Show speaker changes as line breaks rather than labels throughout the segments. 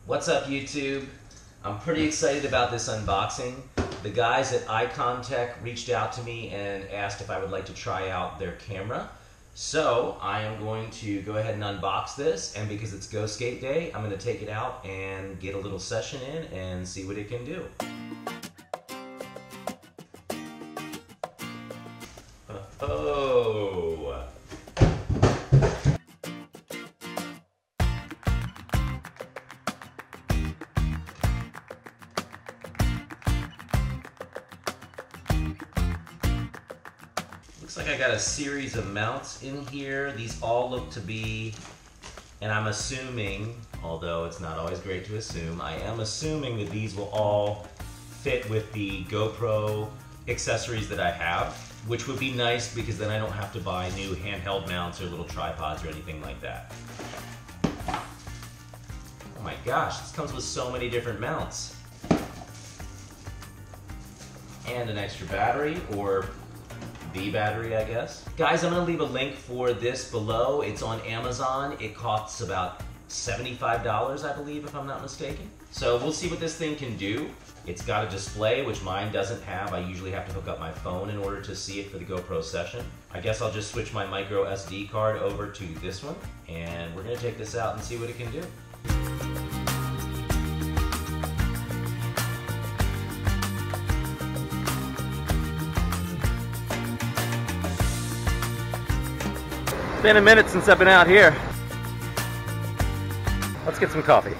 What's up, YouTube? I'm pretty excited about this unboxing. The guys at ICONNTECHS reached out to me and asked if I would like to try out their camera. So I am going to go ahead and unbox this, and because it's Go Skate Day, I'm going to take it out and get a little session in and see what it can do. Oh! Looks like I got a series of mounts in here. These all look to be, and I'm assuming, although it's not always great to assume, I am assuming that these will all fit with the GoPro accessories that I have, which would be nice because then I don't have to buy new handheld mounts or little tripods or anything like that. Oh my gosh, this comes with so many different mounts. And an extra battery, or the battery, I guess. Guys, I'm gonna leave a link for this below. It's on Amazon. It costs about $75, I believe, if I'm not mistaken. So we'll see what this thing can do. It's got a display, which mine doesn't have. I usually have to hook up my phone in order to see it for the GoPro session. I guess I'll just switch my micro SD card over to this one, and we're gonna take this out and see what it can do.
It's been a minute since I've been out here. Let's get some coffee.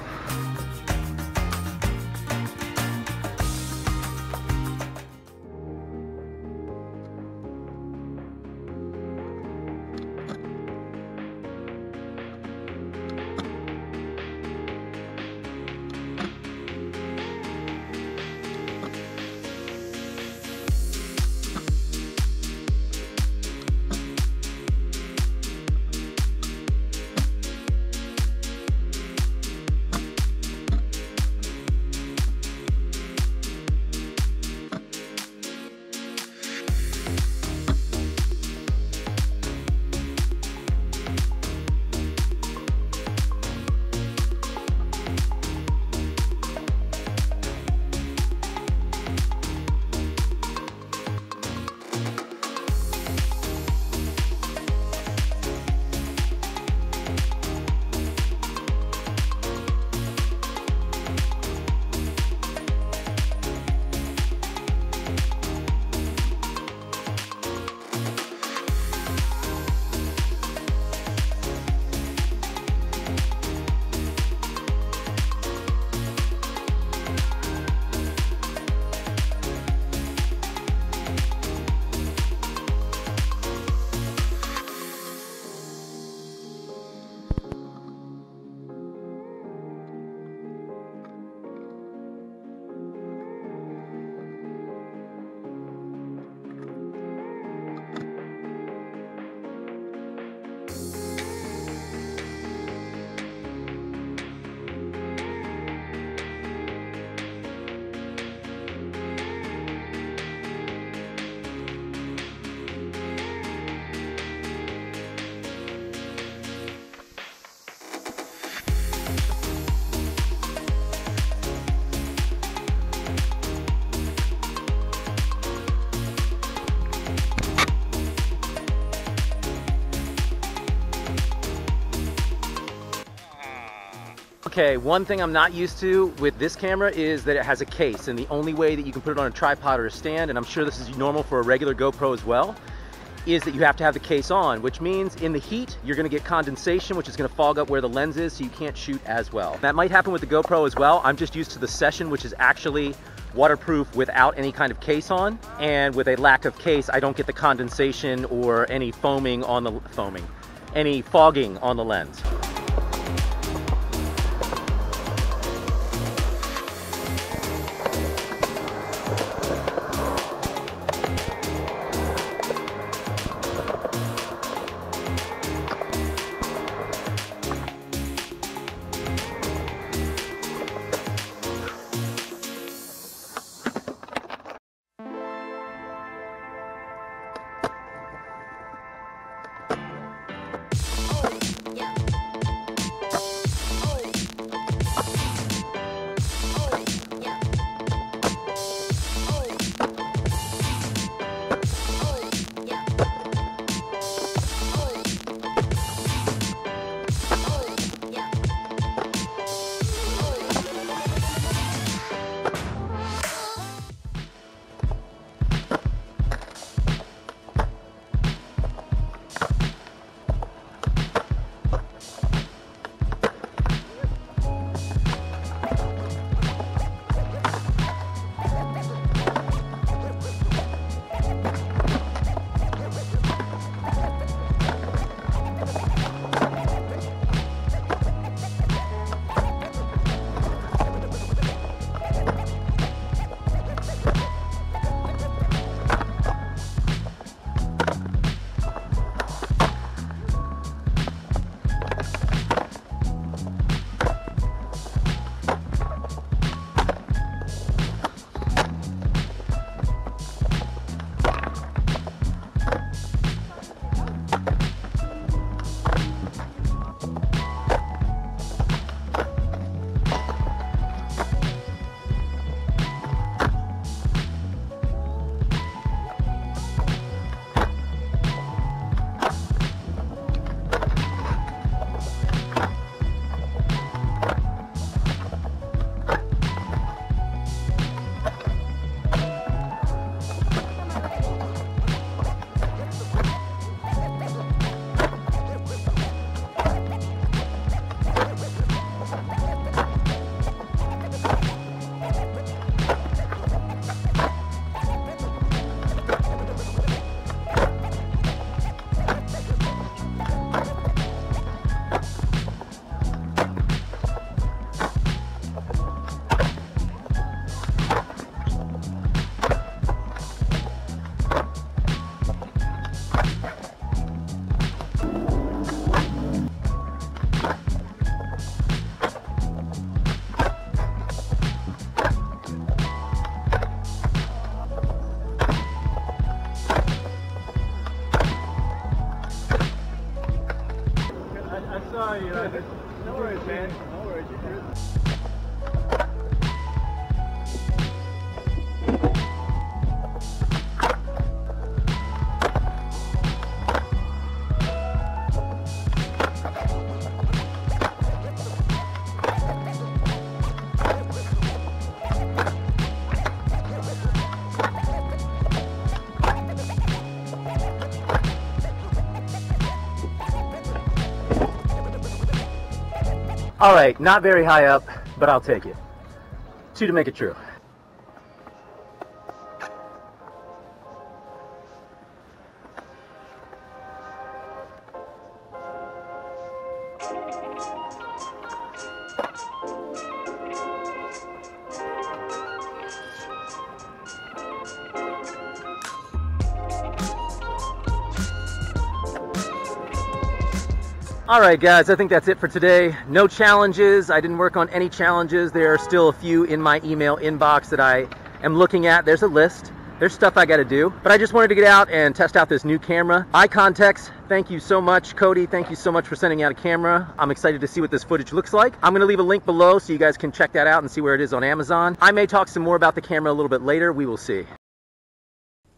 Okay, one thing I'm not used to with this camera is that it has a case, and the only way that you can put it on a tripod or a stand, and I'm sure this is normal for a regular GoPro as well, is that you have to have the case on, which means in the heat, you're gonna get condensation, which is gonna fog up where the lens is, so you can't shoot as well. That might happen with the GoPro as well. I'm just used to the Session, which is actually waterproof without any kind of case on, and with a lack of case, I don't get the condensation or any fogging on the lens. All right, not very high up, but I'll take it. 2 to make it true. All right, guys, I think that's it for today. No challenges. I didn't work on any challenges. There are still a few in my email inbox that I am looking at. There's a list. There's stuff I got to do. But I just wanted to get out and test out this new camera. ICONNTECHS, thank you so much. Cody, thank you so much for sending out a camera. I'm excited to see what this footage looks like. I'm going to leave a link below so you guys can check that out and see where it is on Amazon. I may talk some more about the camera a little bit later. We will see.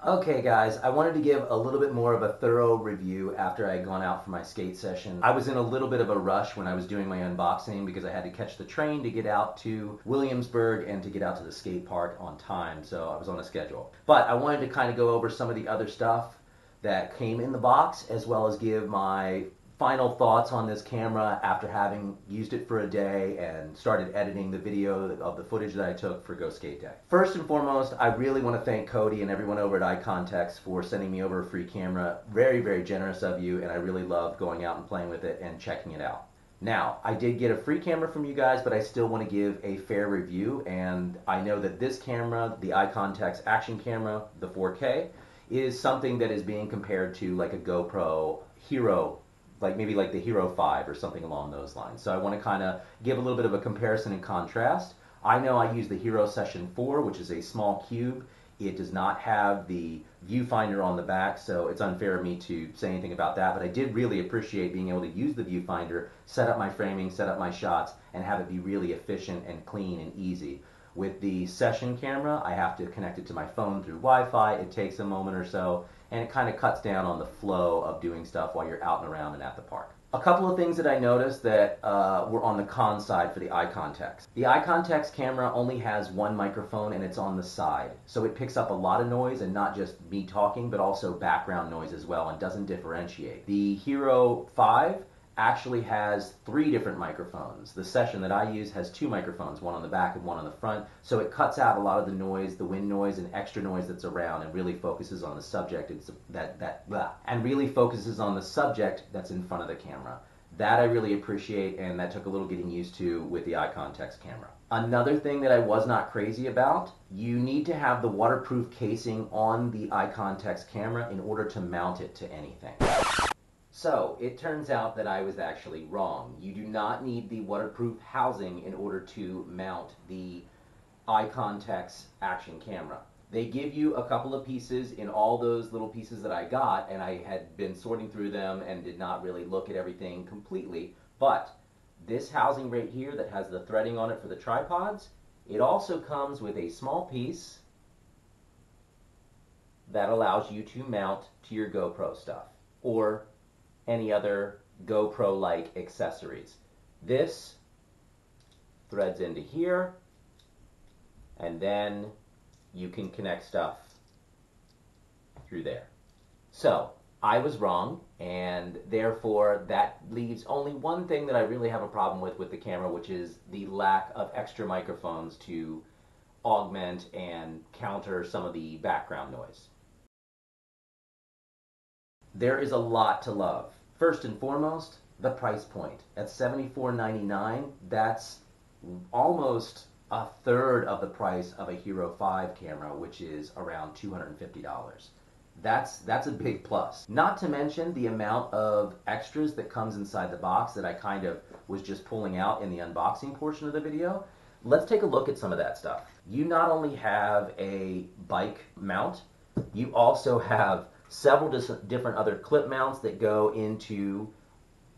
Okay guys, I wanted to give a little bit more of a thorough review after I had gone out for my skate session. I was in a little bit of a rush when I was doing my unboxing because I had to catch the train to get out to Williamsburg and to get out to the skate park on time, so I was on a schedule. But I wanted to kind of go over some of the other stuff that came in the box, as well as give my final thoughts on this camera after having used it for a day and started editing the video of the footage that I took for Go Skate Day. First and foremost, I really want to thank Cody and everyone over at ICONNTECHS for sending me over a free camera. Very, very generous of you, and I really loved going out and playing with it and checking it out. Now, I did get a free camera from you guys, but I still want to give a fair review, and I know that this camera, the ICONNTECHS action camera, the 4K, is something that is being compared to like a GoPro Hero, maybe like the Hero 5 or something along those lines. So I want to kind of give a little bit of a comparison and contrast. I know I use the Hero Session 4, which is a small cube. It does not have the viewfinder on the back, so it's unfair of me to say anything about that, but I did really appreciate being able to use the viewfinder, set up my framing, set up my shots, and have it be really efficient and clean and easy. With the Session camera, I have to connect it to my phone through Wi-Fi. It takes a moment or so, and it kind of cuts down on the flow of doing stuff while you're out and around and at the park. A couple of things that I noticed that were on the con side for the ICONNTECHS. The ICONNTECHS camera only has one microphone and it's on the side. So it picks up a lot of noise, and not just me talking, but also background noise as well, and doesn't differentiate. The Hero 5 actually has 3 different microphones. The Session that I use has 2 microphones, one on the back and one on the front, so it cuts out a lot of the noise, the wind noise and extra noise that's around, and really focuses on the subject. And really focuses on the subject that's in front of the camera. That I really appreciate, and that took a little getting used to with the ICONNTECHS camera. Another thing that I was not crazy about, you need to have the waterproof casing on the ICONNTECHS camera in order to mount it to anything. So, it turns out that I was actually wrong. You do not need the waterproof housing in order to mount the ICONNTECHS action camera. They give you a couple of pieces in all those little pieces that I got, and I had been sorting through them and did not really look at everything completely, but this housing right here that has the threading on it for the tripods, it also comes with a small piece that allows you to mount to your GoPro stuff, or any other GoPro-like accessories. This threads into here, and then you can connect stuff through there. So, I was wrong, and therefore that leaves only one thing that I really have a problem with the camera, which is the lack of extra microphones to augment and counter some of the background noise. There is a lot to love. First and foremost, the price point. At $74.99, that's almost a third of the price of a Hero 5 camera, which is around $250. That's a big plus. Not to mention the amount of extras that comes inside the box that I kind of was just pulling out in the unboxing portion of the video. Let's take a look at some of that stuff. You not only have a bike mount, you also have several different other clip mounts that go into,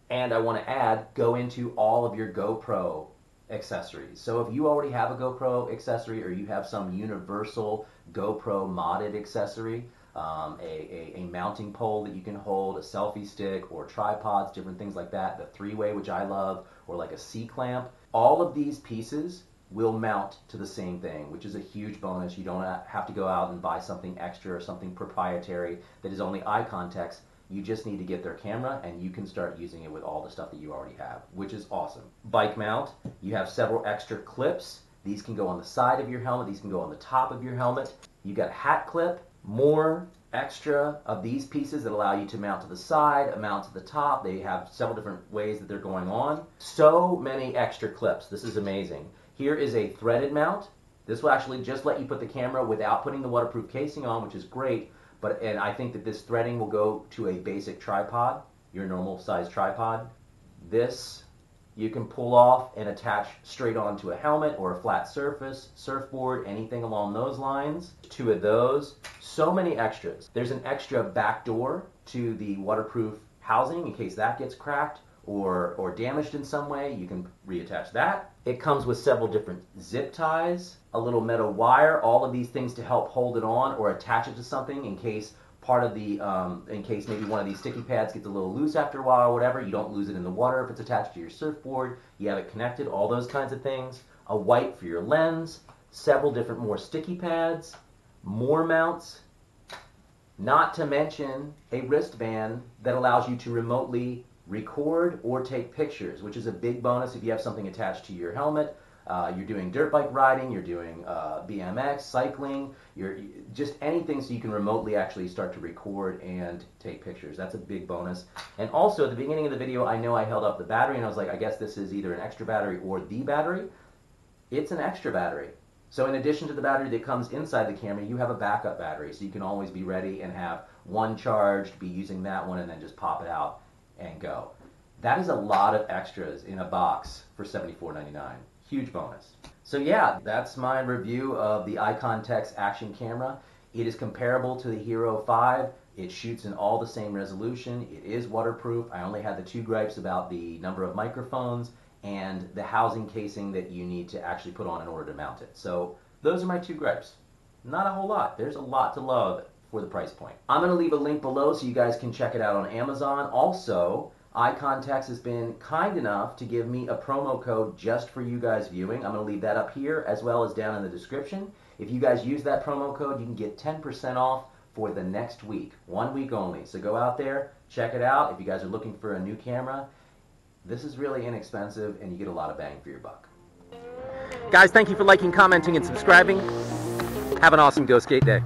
and I want to add, go into all of your GoPro accessories. So if you already have a GoPro accessory, or you have some universal GoPro modded accessory, a mounting pole that you can hold, a selfie stick, or tripods, different things like that, the 3-way, which I love, or like a C-clamp, all of these pieces will mount to the same thing, which is a huge bonus. You don't have to go out and buy something extra or something proprietary that is only ICONNTECHS. You just need to get their camera and you can start using it with all the stuff that you already have, which is awesome. Bike mount, you have several extra clips. These can go on the side of your helmet, these can go on the top of your helmet. You got a hat clip, more extra of these pieces that allow you to mount to the side, mount to the top. They have several different ways that they're going on. So many extra clips. This is amazing. Here is a threaded mount. This will actually just let you put the camera without putting the waterproof casing on, which is great. And I think that this threading will go to a basic tripod, your normal size tripod. This you can pull off and attach straight onto a helmet or a flat surface, surfboard, anything along those lines. 2 of those. So many extras. There's an extra back door to the waterproof housing in case that gets cracked or damaged in some way. You can reattach that. It comes with several different zip ties, a little metal wire, all of these things to help hold it on or attach it to something in case part of the, in case maybe one of these sticky pads gets a little loose after a while or whatever. You don't lose it in the water if it's attached to your surfboard. You have it connected, all those kinds of things. A wipe for your lens, several different more sticky pads, more mounts, not to mention a wristband that allows you to remotely record or take pictures, which is a big bonus if you have something attached to your helmet. You're doing dirt bike riding, you're doing BMX, cycling, you're just anything so you can remotely actually start to record and take pictures. That's a big bonus. And also at the beginning of the video, I know I held up the battery and I was like, I guess this is either an extra battery or the battery. It's an extra battery. So in addition to the battery that comes inside the camera, you have a backup battery. So you can always be ready and have one charged, be using that one, and then just pop it out and go. That is a lot of extras in a box for $74.99. Huge bonus. So yeah, that's my review of the ICONNTECHS action camera. It is comparable to the Hero 5. It shoots in all the same resolution. It is waterproof. I only had the 2 gripes about the number of microphones and the housing casing that you need to actually put on in order to mount it. So those are my 2 gripes. Not a whole lot. There's a lot to love for the price point. I'm going to leave a link below so you guys can check it out on Amazon. Also, ICONNTECHS has been kind enough to give me a promo code just for you guys viewing. I'm going to leave that up here as well as down in the description. If you guys use that promo code, you can get 10% off for the next week. 1 week only. So go out there, check it out. If you guys are looking for a new camera, this is really inexpensive and you get a lot of bang for your buck. Guys, thank you for liking, commenting, and subscribing. Have an awesome Go Skate day.